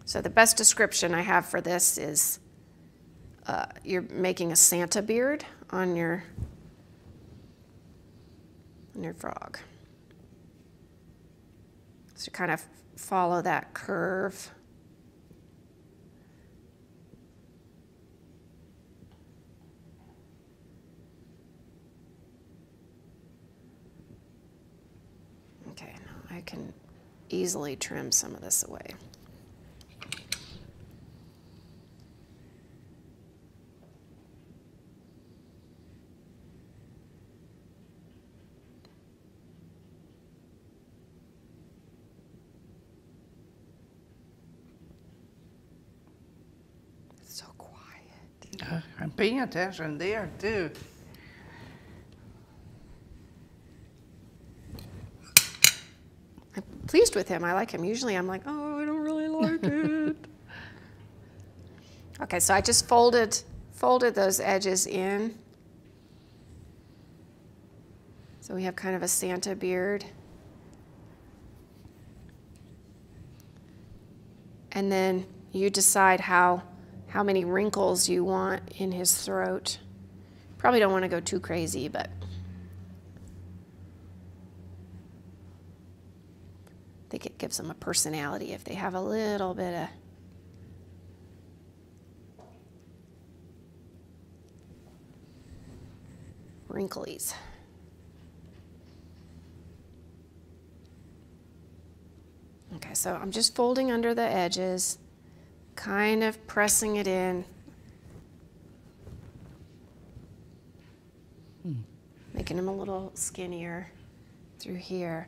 So the best description I have for this is you're making a Santa beard on your frog. So kind of follow that curve. Okay, now I can easily trim some of this away. So quiet. I'm paying attention there too. I'm pleased with him. I like him. Usually I'm like, oh, I don't really like it. Okay, so I just folded those edges in. So we have kind of a Santa beard. And then you decide how many wrinkles you want in his throat. Probably don't want to go too crazy, but I think it gives them a personality if they have a little bit of wrinklies. Okay, so I'm just folding under the edges, kind of pressing it in, making them a little skinnier through here.